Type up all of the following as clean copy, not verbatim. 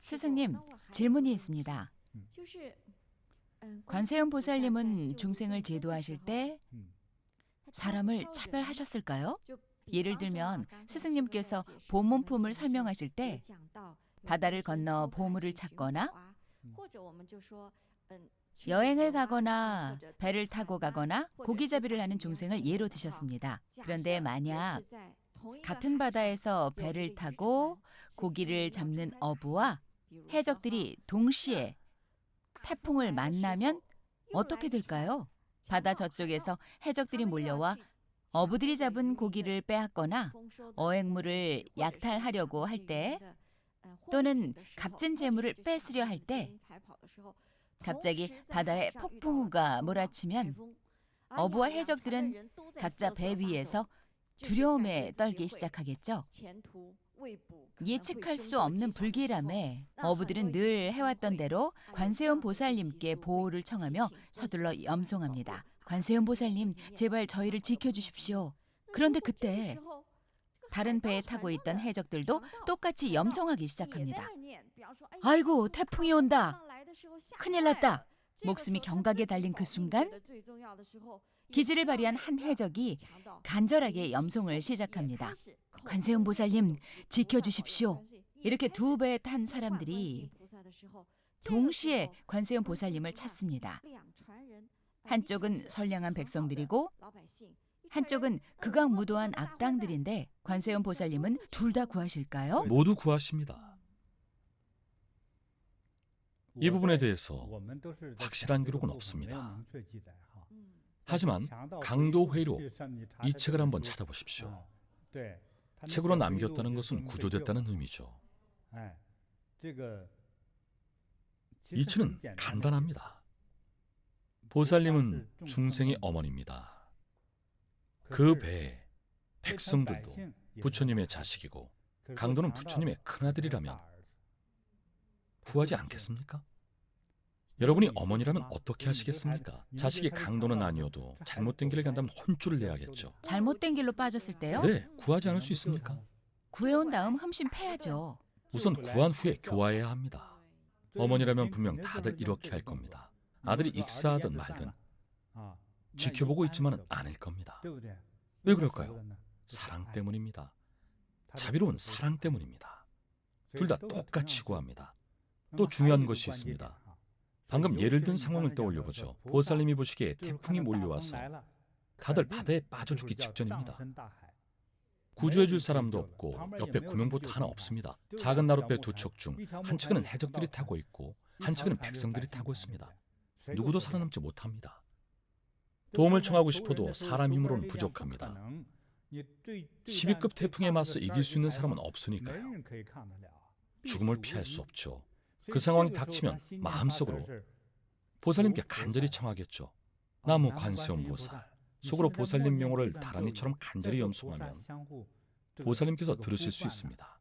스승님, 질문이 있습니다. 관세음 보살님은 중생을 제도하실 때 사람을 차별하셨을까요? 예를 들면 스승님께서 보문품을 설명하실 때 바다를 건너 보물을 찾거나 여행을 가거나 배를 타고 가거나 고기잡이를 하는 중생을 예로 드셨습니다. 그런데 만약 같은 바다에서 배를 타고 고기를 잡는 어부와 해적들이 동시에 태풍을 만나면 어떻게 될까요? 바다 저쪽에서 해적들이 몰려와 어부들이 잡은 고기를 빼앗거나 어획물을 약탈하려고 할 때 또는 값진 재물을 뺏으려 할 때 갑자기 바다에 폭풍우가 몰아치면 어부와 해적들은 각자 배 위에서 두려움에 떨기 시작하겠죠. 예측할 수 없는 불길함에 어부들은 늘 해왔던 대로 관세음 보살님께 보호를 청하며 서둘러 염송합니다. 관세음 보살님, 제발 저희를 지켜주십시오. 그런데 그때 다른 배에 타고 있던 해적들도 똑같이 염송하기 시작합니다. 아이고, 태풍이 온다. 큰일 났다. 목숨이 경각에 달린 그 순간 기지를 발휘한 한 해적이 간절하게 염송을 시작합니다. 관세음 보살님, 지켜주십시오. 이렇게 두 배에 탄 사람들이 동시에 관세음 보살님을 찾습니다. 한쪽은 선량한 백성들이고 한쪽은 극악무도한 악당들인데 관세음 보살님은 둘 다 구하실까요? 모두 구하십니다. 이 부분에 대해서 확실한 기록은 없습니다. 하지만 강도 회의로 이 책을 한번 찾아보십시오. 책으로 남겼다는 것은 구조됐다는 의미죠. 이치는 간단합니다. 보살님은 중생의 어머니입니다. 그 배에 백성들도 부처님의 자식이고 강도는 부처님의 큰아들이라면 구하지 않겠습니까? 여러분이 어머니라면 어떻게 하시겠습니까? 자식이 강도는 아니어도 잘못된 길을 간다면 혼쭐을 내야겠죠. 잘못된 길로 빠졌을 때요? 네, 구하지 않을 수 있습니까? 구해온 다음 흠심패야죠. 우선 구한 후에 교화해야 합니다. 어머니라면 분명 다들 이렇게 할 겁니다. 아들이 익사하든 말든 지켜보고 있지만은 않을 겁니다. 왜 그럴까요? 사랑 때문입니다. 자비로운 사랑 때문입니다. 둘 다 똑같이 구합니다. 또 중요한 것이 있습니다. 방금 예를 든 상황을 떠올려보죠. 보살님이 보시기에 태풍이 몰려와서 다들 바다에 빠져 죽기 직전입니다. 구조해 줄 사람도 없고 옆에 구명보트 하나 없습니다. 작은 나룻배 두 척 중 한 척은 해적들이 타고 있고 한 척은 백성들이 타고 있습니다. 누구도 살아남지 못합니다. 도움을 청하고 싶어도 사람 힘으로는 부족합니다. 12급 태풍에 맞서 이길 수 있는 사람은 없으니까요. 죽음을 피할 수 없죠. 그 상황이 닥치면 마음속으로 보살님께 간절히 청하겠죠. 나무 관세음 보살. 속으로 보살님 명호를 다란이처럼 간절히 염송하면 보살님께서 들으실 수 있습니다.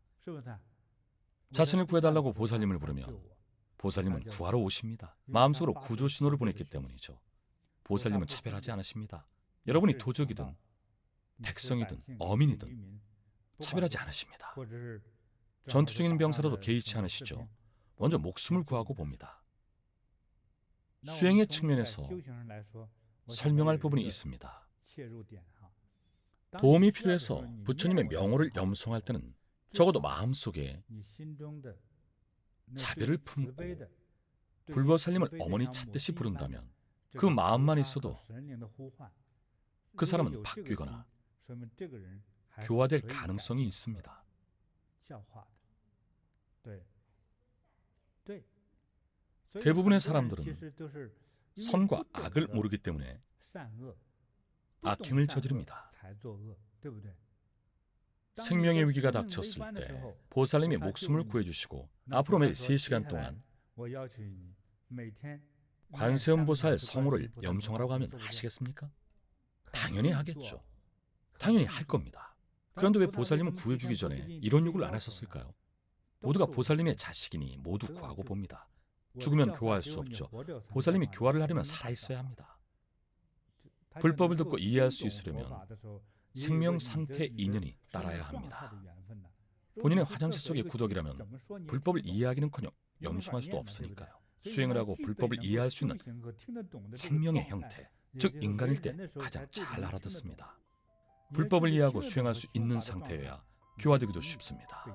자신을 구해달라고 보살님을 부르면 보살님은 구하러 오십니다. 마음속으로 구조 신호를 보냈기 때문이죠. 보살님은 차별하지 않으십니다. 여러분이 도적이든 백성이든 어민이든 차별하지 않으십니다. 전투 중인 병사라도 개의치 않으시죠. 먼저 목숨을 구하고 봅니다. 수행의 측면에서 설명할 부분이 있습니다. 도움이 필요해서 부처님의 명호를 염송할 때는 적어도 마음속에 자비를 품고 불보살님을 어머니 찾듯이 부른다면 그 마음만 있어도 그 사람은 바뀌거나 교화될 가능성이 있습니다. 대부분의 사람들은 선과 악을 모르기 때문에 악행을 저지릅니다. 생명의 위기가 닥쳤을 때 보살님이 목숨을 구해주시고 앞으로 매일 3시간 동안 관세음 보살 성호를 염송하라고 하면 하시겠습니까? 당연히 하겠죠. 당연히 할 겁니다. 그런데 왜 보살님은 구해주기 전에 이런 요구를 안 하셨을까요? 모두가 보살님의 자식이니 모두 구하고 봅니다. 죽으면 교화할 수 없죠. 보살님이 교화를 하려면 살아있어야 합니다. 불법을 듣고 이해할 수 있으려면 생명 상태 인연이 따라야 합니다. 본인의 화장실 속의 구덕이라면 불법을 이해하기는커녕 염송할 수도 없으니까요. 수행을 하고 불법을 이해할 수 있는 생명의 형태, 즉 인간일 때 가장 잘 알아듣습니다. 불법을 이해하고 수행할 수 있는 상태여야 교화되기도 쉽습니다.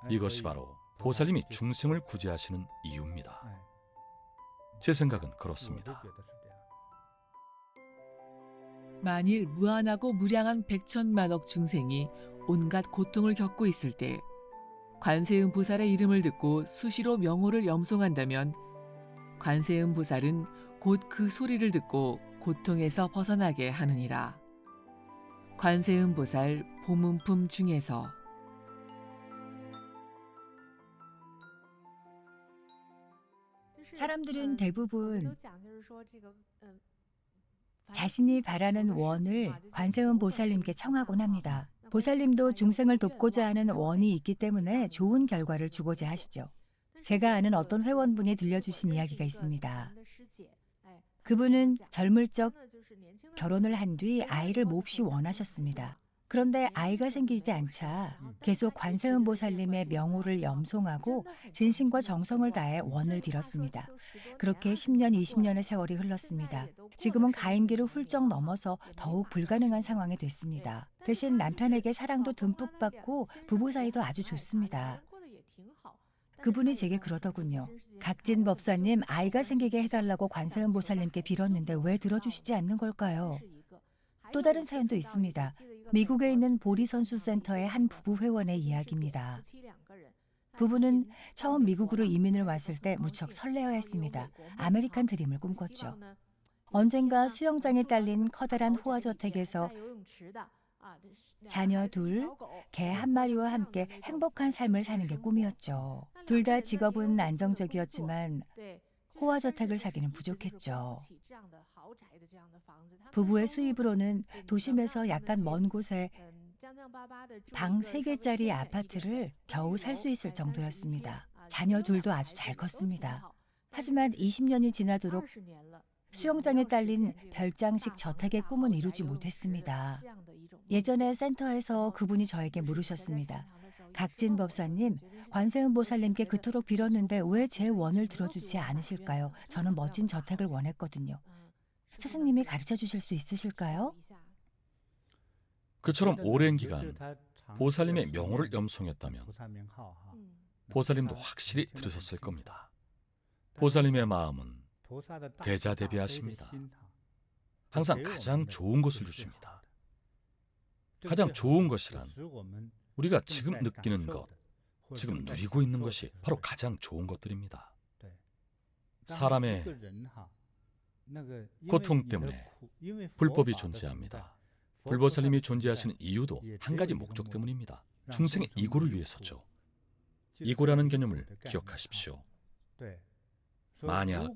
이것이 바로 보살님이 중생을 구제하시는 이유입니다. 제 생각은 그렇습니다. 만일 무한하고 무량한 백천만억 중생이 온갖 고통을 겪고 있을 때 관세음 보살의 이름을 듣고 수시로 명호를 염송한다면 관세음 보살은 곧 그 소리를 듣고 고통에서 벗어나게 하느니라. 관세음 보살 보문품 중에서. 사람들은 대부분 자신이 바라는 원을 관세음 보살님께 청하곤 합니다. 보살님도 중생을 돕고자 하는 원이 있기 때문에 좋은 결과를 주고자 하시죠. 제가 아는 어떤 회원분이 들려주신 이야기가 있습니다. 그분은 젊을 적 결혼을 한 뒤 아이를 몹시 원하셨습니다. 그런데 아이가 생기지 않자 계속 관세음 보살님의 명호를 염송하고 진심과 정성을 다해 원을 빌었습니다. 그렇게 10년, 20년의 세월이 흘렀습니다. 지금은 가임기를 훌쩍 넘어서 더욱 불가능한 상황이 됐습니다. 대신 남편에게 사랑도 듬뿍 받고 부부 사이도 아주 좋습니다. 그분이 제게 그러더군요. 각진 법사님, 아이가 생기게 해달라고 관세음 보살님께 빌었는데 왜 들어주시지 않는 걸까요? 또 다른 사연도 있습니다. 미국에 있는 보리선수센터의 한 부부 회원의 이야기입니다. 부부는 처음 미국으로 이민을 왔을 때 무척 설레어했습니다. 아메리칸 드림을 꿈꿨죠. 언젠가 수영장에 딸린 커다란 호화저택에서 자녀 둘, 개 한 마리와 함께 행복한 삶을 사는 게 꿈이었죠. 둘 다 직업은 안정적이었지만 호화저택을 사기는 부족했죠. 부부의 수입으로는 도심에서 약간 먼 곳에 방 3개짜리 아파트를 겨우 살 수 있을 정도였습니다. 자녀 둘도 아주 잘 컸습니다. 하지만 20년이 지나도록 수영장에 딸린 별장식 저택의 꿈은 이루지 못했습니다. 예전에 센터에서 그분이 저에게 물으셨습니다. 각진 법사님, 관세음 보살님께 그토록 빌었는데 왜 제 원을 들어주지 않으실까요? 저는 멋진 저택을 원했거든요. 스승님이 가르쳐 주실 수 있으실까요? 그처럼 오랜 기간 보살님의 명호를 염송했다면 보살님도 확실히 들으셨을 겁니다. 보살님의 마음은 대자대비하십니다. 항상 가장 좋은 것을 주십니다. 가장 좋은 것이란 우리가 지금 느끼는 것, 지금 누리고 있는 것이 바로 가장 좋은 것들입니다. 사람의 고통 때문에 불법이 존재합니다. 불보살님이 존재하시는 이유도 한 가지 목적 때문입니다. 중생의 이고를 위해서죠. 이고라는 개념을 기억하십시오. 만약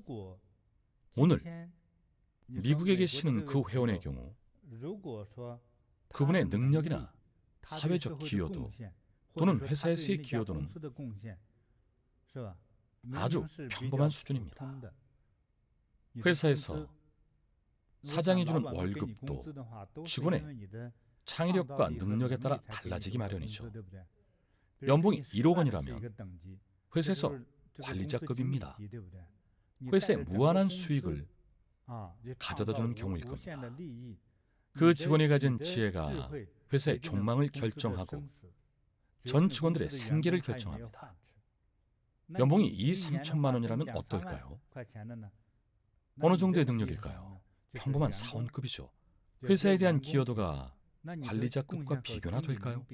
오늘 미국에 계시는 그 회원의 경우 그분의 능력이나 사회적 기여도 또는 회사에서의 기여도는 아주 평범한 수준입니다. 회사에서 사장이 주는 월급도 직원의 창의력과 능력에 따라 달라지기 마련이죠. 연봉이 1억 원이라면 회사에서 관리자급입니다. 회사에 무한한 수익을 가져다 주는 경우일 겁니다. 그 직원이 가진 지혜가 회사의 종망을 결정하고 전 직원들의 생계를 결정합니다. 연봉이 2, 3천만 원이라면 어떨까요? 어느 정도의 능력일까요? 평범한 사원급이죠. 회사에 대한 기여도가 관리자급과 비교나 될까요?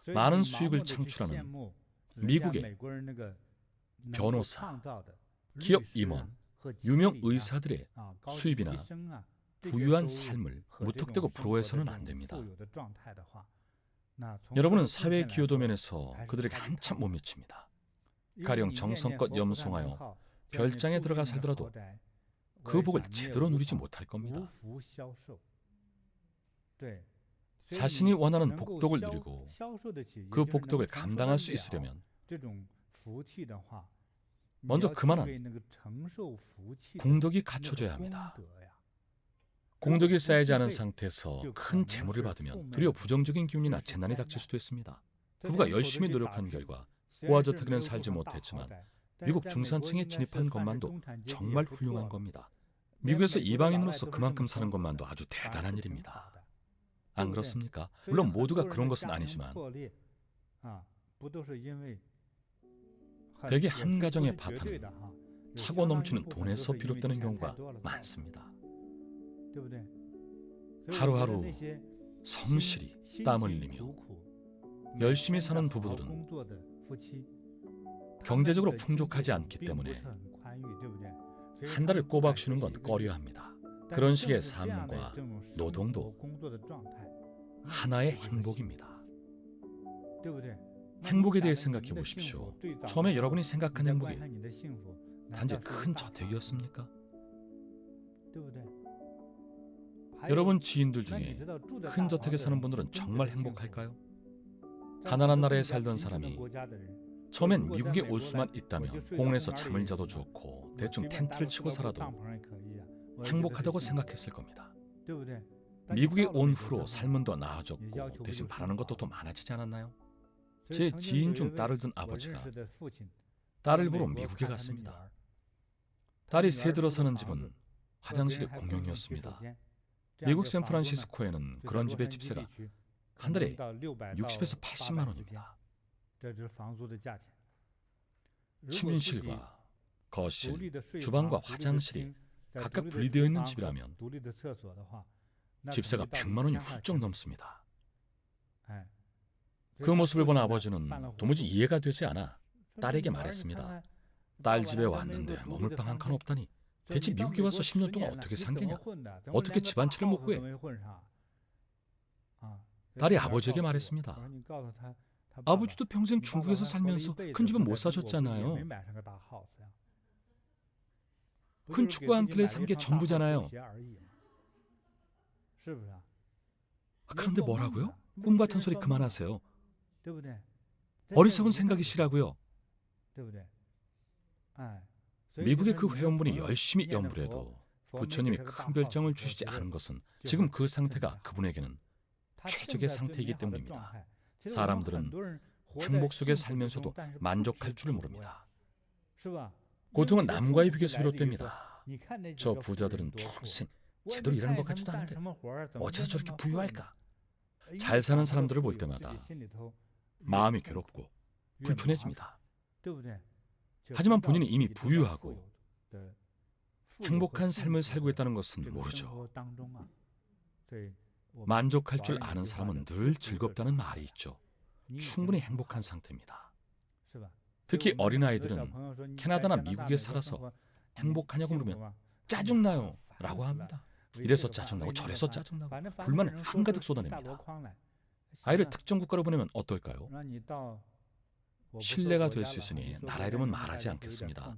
많은 수익을 창출하는 미국의 변호사, 기업 임원, 유명 의사들의 수입이나 부유한 삶을 무턱대고 부러워해서는 안 됩니다. 여러분은 사회 기여도 면에서 그들에게 한참 못 미칩니다. 가령 정성껏 염송하여 별장에 들어가 살더라도 그 복을 제대로 누리지 못할 겁니다. 자신이 원하는 복덕을 누리고 그 복덕을 감당할 수 있으려면 먼저 그만한 공덕이 갖춰져야 합니다. 공덕이 쌓이지 않은 상태에서 큰 재물을 받으면 도리어 부정적인 기운이나 재난이 닥칠 수도 있습니다. 부부가 열심히 노력한 결과 호화저택에는 살지 못했지만 미국 중산층에 진입한 것만도 정말 훌륭한 겁니다. 미국에서 이방인으로서 그만큼 사는 것만도 아주 대단한 일입니다. 안 그렇습니까? 물론 모두가 그런 것은 아니지만 대개 한 가정의 바탕은 차고 넘치는 돈에서 비롯되는 경우가 많습니다. 하루하루 성실히 땀을 흘리며 열심히 사는 부부들은 경제적으로 풍족하지 않기 때문에 한 달을 꼬박 쉬는 건 꺼려합니다. 그런 식의 삶과 노동도 하나의 행복입니다. 행복에 대해 생각해 보십시오. 처음에 여러분이 생각한 행복이 단지 큰 저택이었습니까? 여러분 지인들 중에 큰 저택에 사는 분들은 정말 행복할까요? 가난한 나라에 살던 사람이 처음엔 미국에 올 수만 있다면 공원에서 잠을 자도 좋고 대충 텐트를 치고 살아도 행복하다고 생각했을 겁니다. 미국에 온 후로 삶은 더 나아졌고 대신 바라는 것도 더 많아지지 않았나요? 제 지인 중 딸을 둔 아버지가 딸을 보러 미국에 갔습니다. 딸이 새들어 사는 집은 화장실이 공용이었습니다. 미국 샌프란시스코에는 그런 집의 집세가 한 달에 60에서 80만 원입니다. 침실과 거실, 주방과 화장실이 각각 분리되어 있는 집이라면 집세가 100만 원이 훌쩍 넘습니다. 그 모습을 본 아버지는 도무지 이해가 되지 않아 딸에게 말했습니다. 딸 집에 왔는데 머물 방 한 칸 없다니 대체 미국에 와서 10년 동안 어떻게 산 게냐? 어떻게 집 한 채를 못 구해? 딸이 아버지에게 말했습니다. 아버지도 평생 중국에서 살면서 큰 집은 못 사셨잖아요. 큰 축구 한 클레 산 게 전부잖아요. 그런데 뭐라고요? 꿈 같은 소리 그만하세요. 어리석은 생각이시라고요. 미국의 그 회원분이 열심히 연구를 해도 부처님이 큰 별장을 주시지 않은 것은 지금 그 상태가 그분에게는 최적의 상태이기 때문입니다. 사람들은 행복 속에 살면서도 만족할 줄을 모릅니다. 고통은 남과의 비교에서 비롯됩니다. 저 부자들은 평생 제대로 일하는 것 같지도 않은데 어째서 저렇게 부유할까? 잘 사는 사람들을 볼 때마다 마음이 괴롭고 불편해집니다. 하지만 본인이 이미 부유하고 행복한 삶을 살고 있다는 것은 모르죠. 만족할 줄 아는 사람은 늘 즐겁다는 말이 있죠. 충분히 행복한 상태입니다. 특히 어린아이들은 캐나다나 미국에 살아서 행복하냐고 물으면 짜증나요 라고 합니다. 이래서 짜증나고 저래서 짜증나고 불만을 한가득 쏟아냅니다. 아이를 특정 국가로 보내면 어떨까요? 신뢰가 될 수 있으니 나라 이름은 말하지 않겠습니다.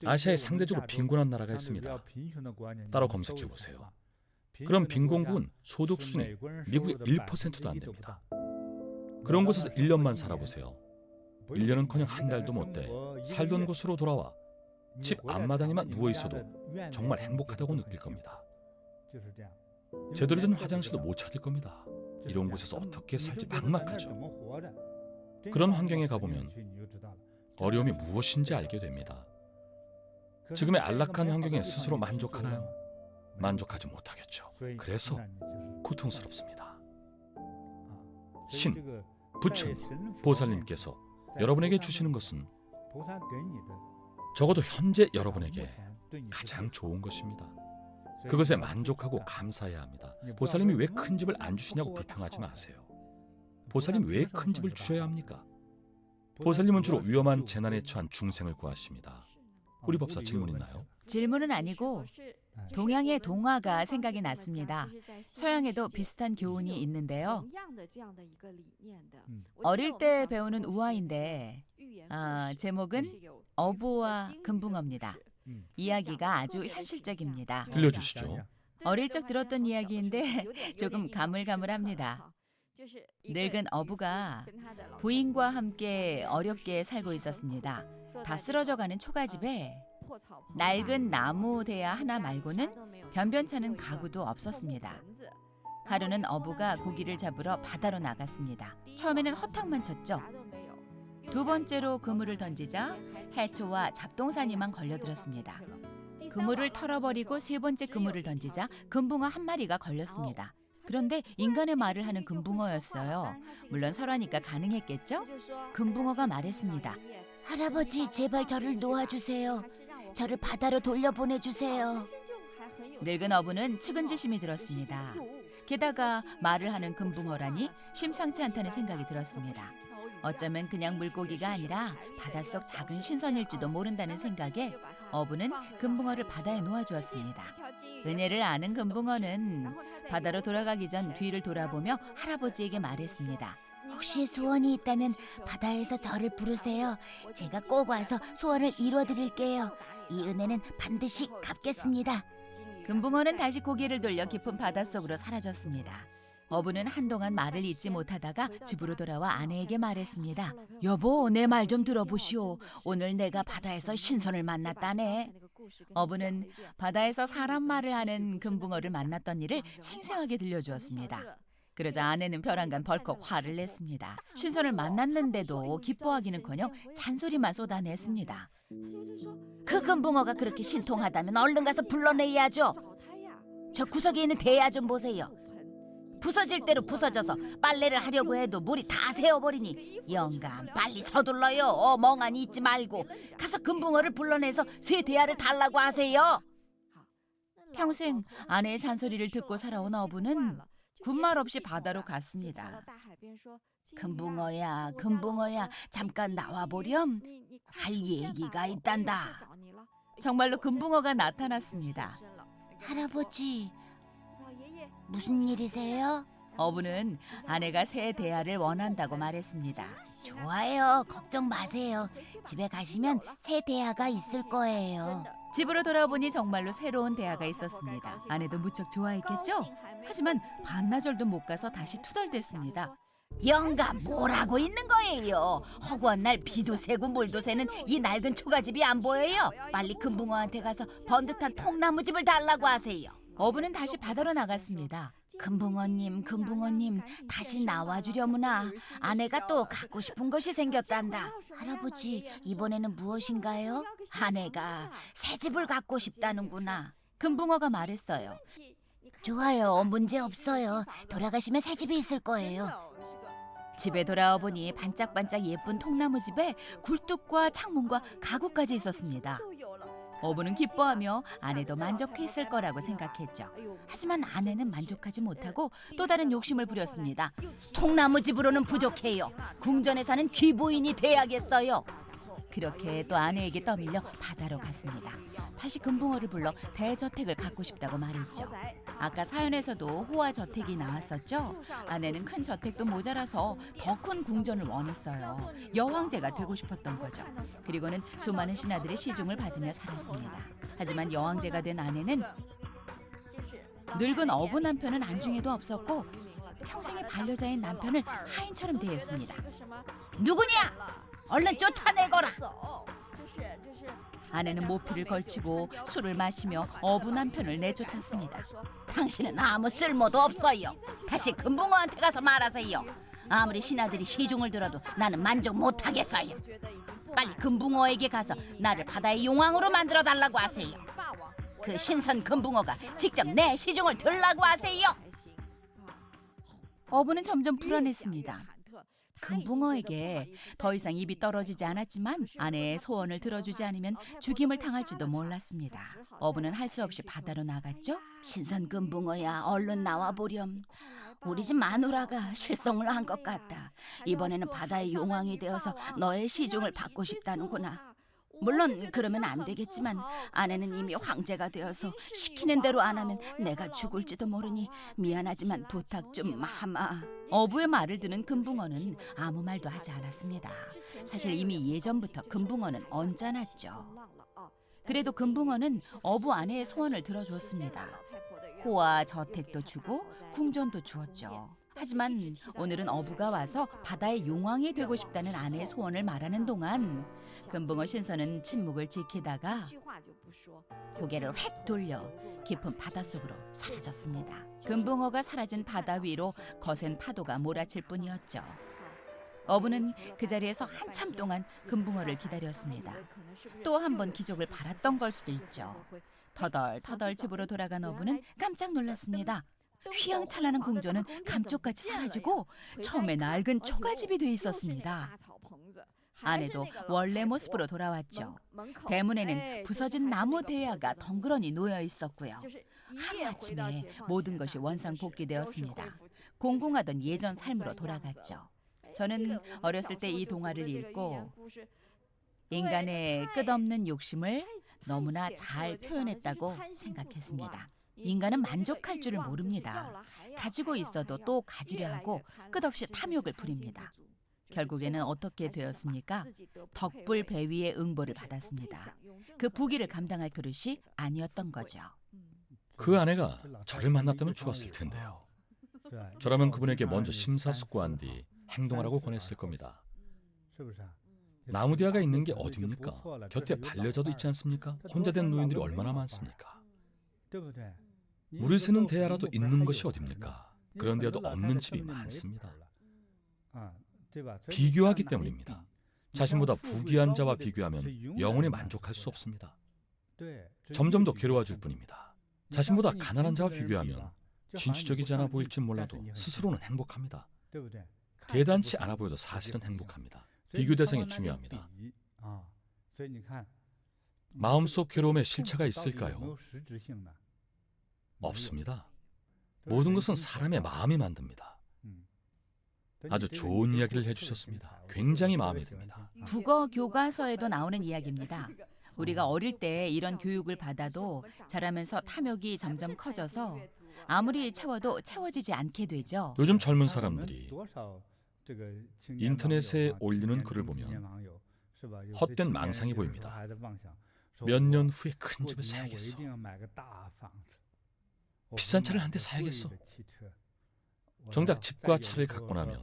아시아에 상대적으로 빈곤한 나라가 있습니다. 따로 검색해 보세요. 그럼 빈곤국은 소득 수준이 미국의 1%도 안 됩니다. 그런 곳에서 1년만 살아보세요. 1년은커녕 한 달도 못 돼 살던 곳으로 돌아와 집 앞마당에만 누워 있어도 정말 행복하다고 느낄 겁니다. 제대로 된 화장실도 못 찾을 겁니다. 이런 곳에서 어떻게 살지 막막하죠. 그런 환경에 가보면 어려움이 무엇인지 알게 됩니다. 지금의 안락한 환경에 스스로 만족하나요? 만족하지 못하겠죠. 그래서 고통스럽습니다. 신, 부처님, 보살님께서 여러분에게 주시는 것은 적어도 현재 여러분에게 가장 좋은 것입니다. 그것에 만족하고 감사해야 합니다. 보살님이 왜 큰 집을 안 주시냐고 불평하지 마세요. 보살님 왜 큰 집을 주셔야 합니까? 보살님은 주로 위험한 재난에 처한 중생을 구하십니다. 우리 법사 질문 있나요? 질문은 아니고 동양의 동화가 생각이 났습니다. 서양에도 비슷한 교훈이 있는데요. 어릴 때 배우는 우화인데 제목은 어부와 금붕어입니다. 이야기가 아주 현실적입니다. 들려주시죠. 어릴 적 들었던 이야기인데 조금 가물가물합니다. 늙은 어부가 부인과 함께 어렵게 살고 있었습니다. 다 쓰러져가는 초가집에 낡은 나무 대야 하나 말고는 변변찮은 가구도 없었습니다. 하루는 어부가 고기를 잡으러 바다로 나갔습니다. 처음에는 허탕만 쳤죠. 두 번째로 그물을 던지자 해초와 잡동사니만 걸려들었습니다. 그물을 털어버리고 세 번째 그물을 던지자 금붕어 한 마리가 걸렸습니다. 그런데 인간의 말을 하는 금붕어였어요. 물론 설화니까 가능했겠죠? 금붕어가 말했습니다. 할아버지, 제발 저를 놓아주세요. 저를 바다로 돌려보내주세요. 늙은 어부는 측은지심이 들었습니다. 게다가 말을 하는 금붕어라니 심상치 않다는 생각이 들었습니다. 어쩌면 그냥 물고기가 아니라 바닷속 작은 신선일지도 모른다는 생각에 어부는 금붕어를 바다에 놓아주었습니다. 은혜를 아는 금붕어는 바다로 돌아가기 전 뒤를 돌아보며 할아버지에게 말했습니다. 혹시 소원이 있다면 바다에서 저를 부르세요. 제가 꼭 와서 소원을 이루어드릴게요. 이 은혜는 반드시 갚겠습니다. 금붕어는 다시 고개를 돌려 깊은 바닷속으로 사라졌습니다. 어부는 한동안 말을 잇지 못하다가 집으로 돌아와 아내에게 말했습니다. 여보, 내 말 좀 들어보시오. 오늘 내가 바다에서 신선을 만났다네. 어부는 바다에서 사람 말을 하는 금붕어를 만났던 일을 생생하게 들려주었습니다. 그러자 아내는 벼랑간 벌컥 화를 냈습니다. 신선을 만났는데도 기뻐하기는커녕 잔소리만 쏟아냈습니다. 그 금붕어가 그렇게 신통하다면 얼른 가서 불러내야죠. 저 구석에 있는 대야 좀 보세요. 부서질 대로 부서져서 빨래를 하려고 해도 물이 다 새어버리니 영감 빨리 서둘러요. 멍하니 있지 말고 가서 금붕어를 불러내서 새 대야를 달라고 하세요. 평생 아내의 잔소리를 듣고 살아온 어부는 군말 없이 바다로 갔습니다. 금붕어야, 금붕어야, 잠깐 나와보렴. 할 얘기가 있단다. 정말로 금붕어가 나타났습니다. 할아버지, 무슨 일이세요? 어부는 아내가 새 대야를 원한다고 말했습니다. 좋아요, 걱정 마세요. 집에 가시면 새 대야가 있을 거예요. 집으로 돌아보니 정말로 새로운 대야가 있었습니다. 아내도 무척 좋아했겠죠? 하지만 반나절도 못 가서 다시 투덜댔습니다. 영감, 뭘 하고 있는 거예요? 허구한 날 비도 새고 물도 새는 이 낡은 초가집이 안 보여요? 빨리 금붕어한테 가서 번듯한 통나무집을 달라고 하세요. 어부는 다시 바다로 나갔습니다. 금붕어님, 금붕어님, 다시 나와주려무나. 아내가 또 갖고 싶은 것이 생겼단다. 할아버지, 이번에는 무엇인가요? 아내가 새 집을 갖고 싶다는구나. 금붕어가 말했어요. 좋아요, 문제 없어요. 돌아가시면 새 집이 있을 거예요. 집에 돌아와 보니 반짝반짝 예쁜 통나무 집에 굴뚝과 창문과 가구까지 있었습니다. 어부는 기뻐하며 아내도 만족했을 거라고 생각했죠. 하지만 아내는 만족하지 못하고 또 다른 욕심을 부렸습니다. 통나무 집으로는 부족해요. 궁전에 사는 귀부인이 돼야겠어요. 그렇게 또 아내에게 떠밀려 바다로 갔습니다. 다시 금붕어를 불러 대저택을 갖고 싶다고 말했죠. 아까 사연에서도 호화 저택이 나왔었죠. 아내는 큰 저택도 모자라서 더 큰 궁전을 원했어요. 여왕제가 되고 싶었던 거죠. 그리고는 수많은 신하들의 시중을 받으며 살았습니다. 하지만 여왕제가 된 아내는 늙은 어부 남편은 안중에도 없었고 평생의 반려자인 남편을 하인처럼 대했습니다. 누구냐? 얼른 쫓아내거라. 아내는 모피를 걸치고 술을 마시며 어부 남편을 내쫓았습니다. 당신은 아무 쓸모도 없어요. 다시 금붕어한테 가서 말하세요. 아무리 신하들이 시중을 들어도 나는 만족 못하겠어요. 빨리 금붕어에게 가서 나를 바다의 용왕으로 만들어 달라고 하세요. 그 신선 금붕어가 직접 내 시중을 들라고 하세요. 어부는 점점 불안했습니다. 금붕어에게 더 이상 입이 떨어지지 않았지만 아내의 소원을 들어주지 않으면 죽임을 당할지도 몰랐습니다. 어부는 할 수 없이 바다로 나갔죠. 신선 금붕어야, 얼른 나와보렴. 우리 집 마누라가 실성을 한 것 같다. 이번에는 바다의 용왕이 되어서 너의 시중을 받고 싶다는구나. 물론 그러면 안 되겠지만 아내는 이미 황제가 되어서 시키는 대로 안 하면 내가 죽을지도 모르니 미안하지만 부탁 좀 하마. 어부의 말을 듣는 금붕어는 아무 말도 하지 않았습니다. 사실 이미 예전부터 금붕어는 언짢았죠. 그래도 금붕어는 어부 아내의 소원을 들어줬습니다. 호와 저택도 주고 궁전도 주었죠. 하지만 오늘은 어부가 와서 바다의 용왕이 되고 싶다는 아내의 소원을 말하는 동안 금붕어 신선은 침묵을 지키다가 고개를 휙 돌려 깊은 바닷속으로 사라졌습니다. 금붕어가 사라진 바다 위로 거센 파도가 몰아칠 뿐이었죠. 어부는 그 자리에서 한참 동안 금붕어를 기다렸습니다. 또 한 번 기적을 바랐던 걸 수도 있죠. 터덜터덜 집으로 돌아간 어부는 깜짝 놀랐습니다. 휘황찬란한 궁전은 감쪽같이 사라지고 처음에 낡은 초가집이 돼 있었습니다. 아내도 원래 모습으로 돌아왔죠. 대문에는 부서진 나무 대야가 덩그러니 놓여 있었고요. 하루아침에 모든 것이 원상복귀되었습니다. 공공하던 예전 삶으로 돌아갔죠. 저는 어렸을 때 이 동화를 읽고 인간의 끝없는 욕심을 너무나 잘 표현했다고 생각했습니다. 인간은 만족할 줄을 모릅니다. 가지고 있어도 또 가지려 하고 끝없이 탐욕을 부립니다. 결국에는 어떻게 되었습니까? 덕불 배위의 응보를 받았습니다. 그 부귀를 감당할 그릇이 아니었던 거죠. 그 아내가 저를 만났다면 좋았을 텐데요. 저라면 그분에게 먼저 심사숙고한 뒤 행동하라고 권했을 겁니다. 나무대야가 있는 게 어딥니까? 곁에 반려자도 있지 않습니까? 혼자 된 노인들이 얼마나 많습니까? 물을 새는 대야라도 있는 것이 어딥니까? 그런데도 없는 집이 많습니다. 비교하기 때문입니다. 자신보다 부귀한 자와 비교하면 영원히 만족할 수 없습니다. 점점 더 괴로워질 뿐입니다. 자신보다 가난한 자와 비교하면 진취적이지 않아 보일지 몰라도 스스로는 행복합니다. 대단치 않아 보여도 사실은 행복합니다. 비교 대상이 중요합니다. 마음속 괴로움에 실체가 있을까요? 없습니다. 모든 것은 사람의 마음이 만듭니다. 아주 좋은 이야기를 해주셨습니다. 굉장히 마음에 듭니다. 국어 교과서에도 나오는 이야기입니다. 우리가 어릴 때 이런 교육을 받아도 자라면서 탐욕이 점점 커져서 아무리 채워도 채워지지 않게 되죠. 요즘 젊은 사람들이 인터넷에 올리는 글을 보면 헛된 망상이 보입니다. 몇 년 후에 큰 집을 사야겠어. 비싼 차를 한 대 사야겠어. 정작 집과 차를 갖고 나면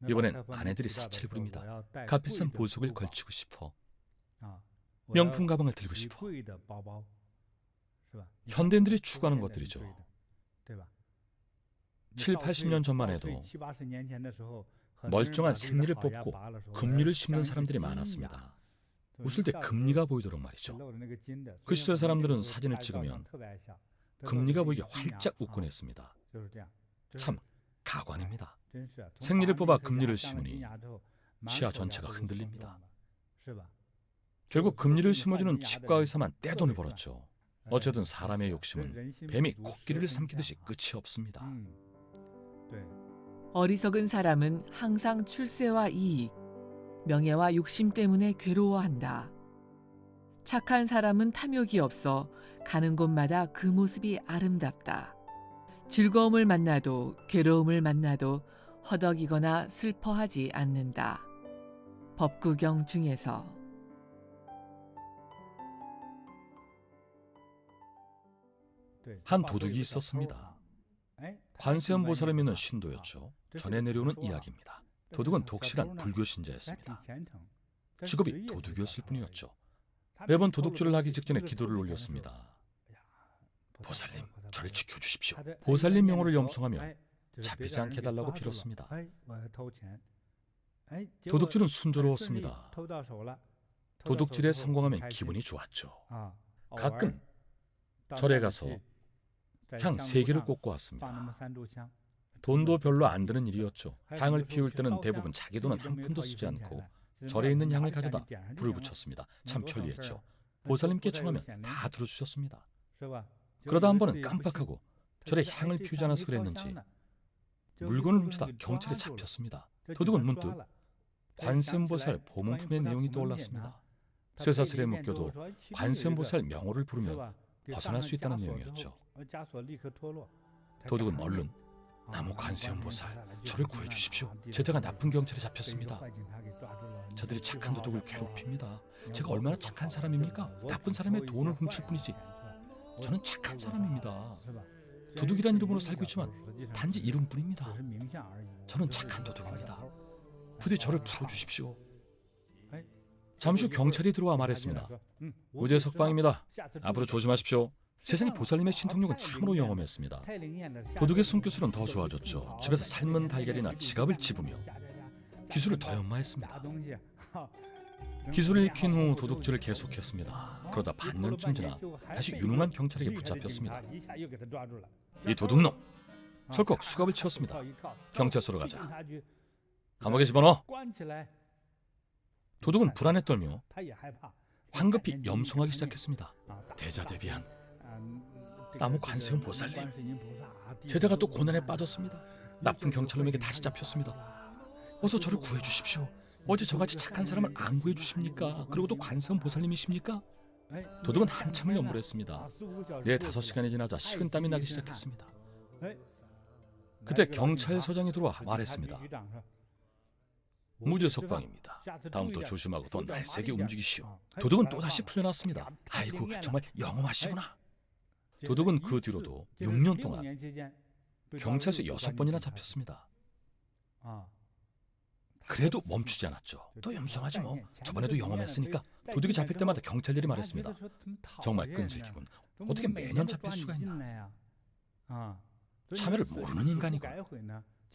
이번엔 아내들이 사치를 부립니다. 값비싼 보석을 걸치고 싶어. 명품 가방을 들고 싶어. 현대인들이 추구하는 것들이죠. 7, 80년 전만 해도 멀쩡한 생리를 뽑고 금리를 심는 사람들이 많았습니다. 웃을 때 금리가 보이도록 말이죠. 그 시절 사람들은 사진을 찍으면 금리가 보이게 활짝 웃곤 했습니다. 참 가관입니다. 생리를 뽑아 금리를 심으니 치아 전체가 흔들립니다. 결국 금리를 심어주는 치과 의사만 떼돈을 벌었죠. 어쨌든 사람의 욕심은 뱀이 코끼리를 삼키듯이 끝이 없습니다. 어리석은 사람은 항상 출세와 이익, 명예와 욕심 때문에 괴로워한다. 착한 사람은 탐욕이 없어 가는 곳마다 그 모습이 아름답다. 즐거움을 만나도 괴로움을 만나도 허덕이거나 슬퍼하지 않는다. 법구경 중에서. 한 도둑이 있었습니다. 관세음 보살을 믿는 신도였죠. 전해 내려오는 이야기입니다. 도둑은 독실한 불교 신자였습니다. 직업이 도둑이었을 뿐이었죠. 매번 도둑질을 하기 직전에 기도를 올렸습니다. 보살님, 저를 지켜주십시오. 보살님 명호를 염송하며 잡히지 않게 해달라고 빌었습니다. 도둑질은 순조로웠습니다. 도둑질에 성공하면 기분이 좋았죠. 가끔 절에 가서 향 3개를 꽂고 왔습니다. 돈도 별로 안 드는 일이었죠. 향을 피울 때는 대부분 자기 돈은 한 푼도 쓰지 않고 절에 있는 향을 가져다 불을 붙였습니다. 참 편리했죠. 보살님께 청하면 다 들어주셨습니다. 그러다 한 번은 깜빡하고 절에 향을 피우지 않아서 그랬는지 물건을 훔치다 경찰에 잡혔습니다. 도둑은 문득 관세음보살 보문품의 내용이 떠올랐습니다. 쇠사슬에 묶여도 관세음보살 명호를 부르면 벗어날 수 있다는 내용이었죠. 도둑은 얼른 나무 관세음보살, 저를 구해주십시오. 제자가 나쁜 경찰에 잡혔습니다. 저들이 착한 도둑을 괴롭힙니다. 제가 얼마나 착한 사람입니까? 나쁜 사람의 돈을 훔칠 뿐이지. 저는 착한 사람입니다. 도둑이란 이름으로 살고 있지만 단지 이름뿐입니다. 저는 착한 도둑입니다. 부디 저를 풀어주십시오. 잠시 후 경찰이 들어와 말했습니다. 우재석방입니다. 앞으로 조심하십시오. 세상에 보살님의 신통력은 참으로 영험했습니다. 도둑의 손기술은 더 좋아졌죠. 집에서 삶은 달걀이나 지갑을 집으며 기술을 더 연마했습니다. 기술을 익힌 후 도둑질을 계속했습니다. 그러다 반년쯤 지나 다시 유능한 경찰에게 붙잡혔습니다. 이 도둑놈! 철컥 수갑을 채웠습니다. 경찰서로 가자. 감옥에 집어넣어! 도둑은 불안에 떨며 황급히 염송하기 시작했습니다. 대자대비한 나무 관세음 보살님, 제자가 또 고난에 빠졌습니다. 나쁜 경찰놈에게 다시 잡혔습니다. 어서 저를 구해주십시오. 어제 저같이 착한 사람을 안 구해주십니까? 그리고 또 관세음 보살님이십니까? 도둑은 한참을 염불했습니다. 4-5시간이 지나자 식은땀이 나기 시작했습니다. 그때 경찰서장이 들어와 말했습니다. 무죄석방입니다. 다음부터 조심하고 더 날쌔게 움직이시오. 도둑은 또다시 풀려났습니다. 아이고, 정말 영험하시구나. 도둑은 그 뒤로도 6년 동안 경찰서 6번이나 잡혔습니다. 그래도 멈추지 않았죠. 또 염성하지 뭐. 저번에도 영험했으니까. 도둑이 잡힐 때마다 경찰들이 말했습니다. 정말 끈질기군. 어떻게 매년 잡힐 수가 있나. 참여를 모르는 인간이고.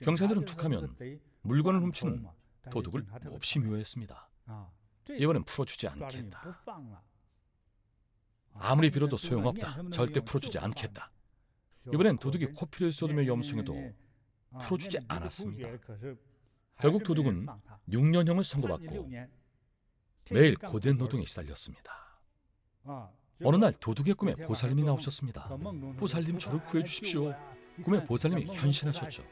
경찰들은 툭하면 물건을 훔치는 도둑을 몹시 묘했습니다. 이번엔 풀어주지 않겠다. 아무리 빌어도 소용없다. 절대 풀어주지 않겠다. 이번엔 도둑이 코피를 쏟으며 염성해도 풀어주지 않았습니다. 결국 도둑은 6년형을 선고받고 매일 고된 노동에 시달렸습니다. 어느 날 도둑의 꿈에 보살님이 나오셨습니다. 보살님, 저를 구해주십시오. 꿈에 보살님이 현신하셨죠.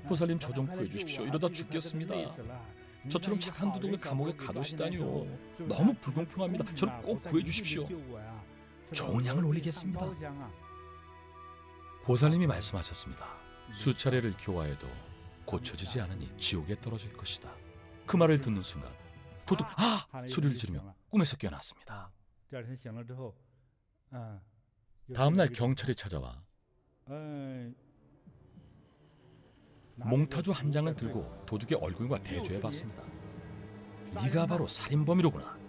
보살님, 저 좀 구해주십시오. 이러다 죽겠습니다. 저처럼 착한 도둑을 감옥에 가두시다니요. 너무 불공평합니다. 저를 꼭 구해주십시오. 좋은 양을 올리겠습니다. 보살님이 말씀하셨습니다. 수차례를 교화해도 고쳐지지 않으니 지옥에 떨어질 것이다. 그 말을 듣는 순간 도둑 소리를 지르며 꿈에서 깨어났습니다. 다음 날 경찰이 찾아와 몽타주 한 장을 들고 도둑의 얼굴과 대조해봤습니다. 네가 바로 살인범이로구나.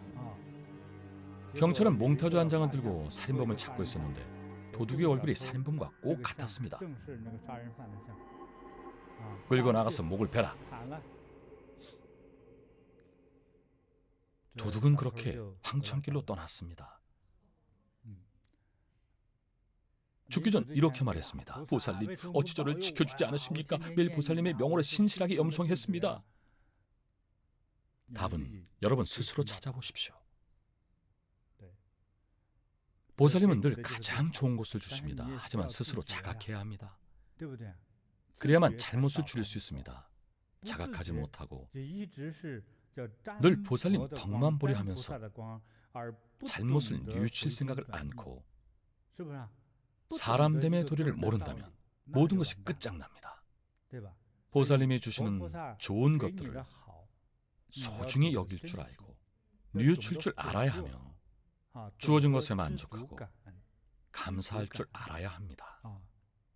경찰은 몽타주 한 장을 들고 살인범을 찾고 있었는데 도둑의 얼굴이 살인범과 꼭 같았습니다. 끌고 나가서 목을 베라. 도둑은 그렇게 황천길로 떠났습니다. 죽기 전 이렇게 말했습니다. 보살님, 어찌 저를 지켜주지 않으십니까? 매일 보살님의 명호를 신실하게 염송했습니다. 답은 여러분 스스로 찾아보십시오. 보살님은 늘 가장 좋은 것을 주십니다. 하지만 스스로 자각해야 합니다. 그래야만 잘못을 줄일 수 있습니다. 자각하지 못하고 늘 보살님 덕만 보려 하면서 잘못을 뉘우칠 생각을 않고 사람됨의 도리를 모른다면 모든 것이 끝장납니다. 보살님이 주시는 좋은 것들을 소중히 여길 줄 알고 뉘우칠 줄 알아야 하며 주어진 것에 만족하고 감사할 줄 알아야 합니다.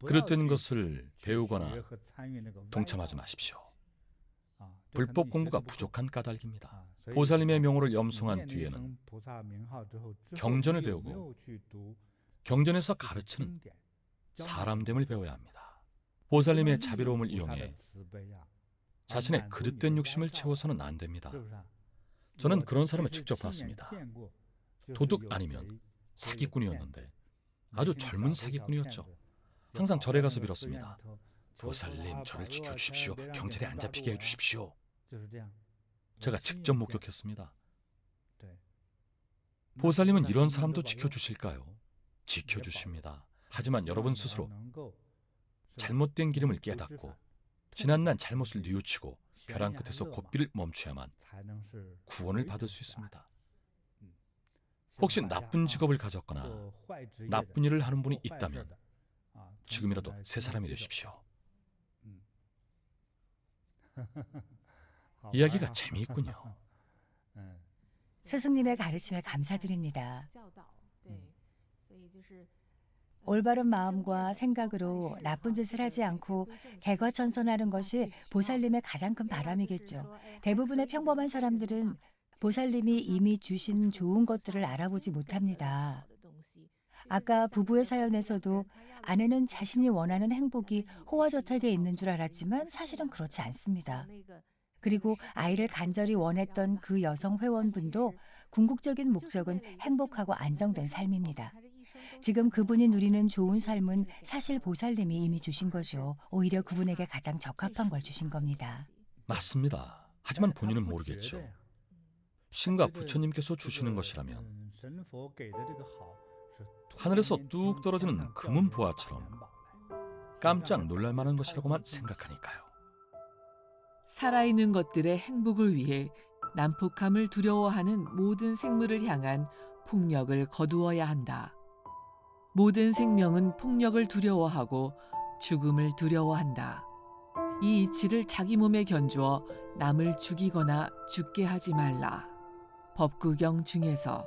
그릇된 것을 배우거나 동참하지 마십시오. 불법 공부가 부족한 까닭입니다. 보살님의 명호를 염송한 뒤에는 경전을 배우고 경전에서 가르치는 사람됨을 배워야 합니다. 보살님의 자비로움을 이용해 자신의 그릇된 욕심을 채워서는 안 됩니다. 저는 그런 사람을 직접 봤습니다. 도둑 아니면 사기꾼이었는데 아주 젊은 사기꾼이었죠. 항상 절에 가서 빌었습니다. 보살님, 저를 지켜주십시오. 경찰에 안 잡히게 해주십시오. 제가 직접 목격했습니다. 보살님은 이런 사람도 지켜주실까요? 지켜주십니다. 하지만 여러분 스스로 잘못된 기름을 깨닫고 지난날 잘못을 뉘우치고 벼랑 끝에서 고삐를 멈춰야만 구원을 받을 수 있습니다. 혹시 나쁜 직업을 가졌거나 나쁜 일을 하는 분이 있다면 지금이라도 새 사람이 되십시오. 이야기가 재미있군요. 스승님의 가르침에 감사드립니다. 올바른 마음과 생각으로 나쁜 짓을 하지 않고 개과천선하는 것이 보살님의 가장 큰 바람이겠죠. 대부분의 평범한 사람들은 보살님이 이미 주신 좋은 것들을 알아보지 못합니다. 아까 부부의 사연에서도 아내는 자신이 원하는 행복이 호화저탈되어 있는 줄 알았지만 사실은 그렇지 않습니다. 그리고 아이를 간절히 원했던 그 여성 회원분도 궁극적인 목적은 행복하고 안정된 삶입니다. 지금 그분이 누리는 좋은 삶은 사실 보살님이 이미 주신 거죠. 오히려 그분에게 가장 적합한 걸 주신 겁니다. 맞습니다. 하지만 본인은 모르겠죠. 신과 부처님께서 주시는 것이라면 하늘에서 뚝 떨어지는 금은 보화처럼 깜짝 놀랄 만한 것이라고만 생각하니까요. 살아있는 것들의 행복을 위해 난폭함을 두려워하는 모든 생물을 향한 폭력을 거두어야 한다. 모든 생명은 폭력을 두려워하고 죽음을 두려워한다. 이 이치를 자기 몸에 견주어 남을 죽이거나 죽게 하지 말라. 법구경 중에서.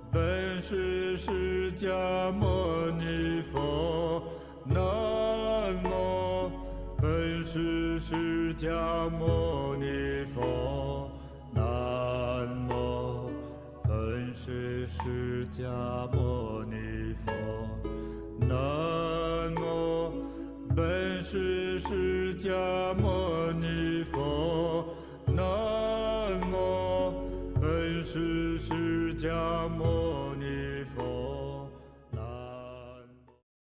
迦牟尼佛，南无本师释迦牟尼佛，南无本师释迦牟尼佛，南无本师释迦牟尼佛，南无本师释迦牟尼佛。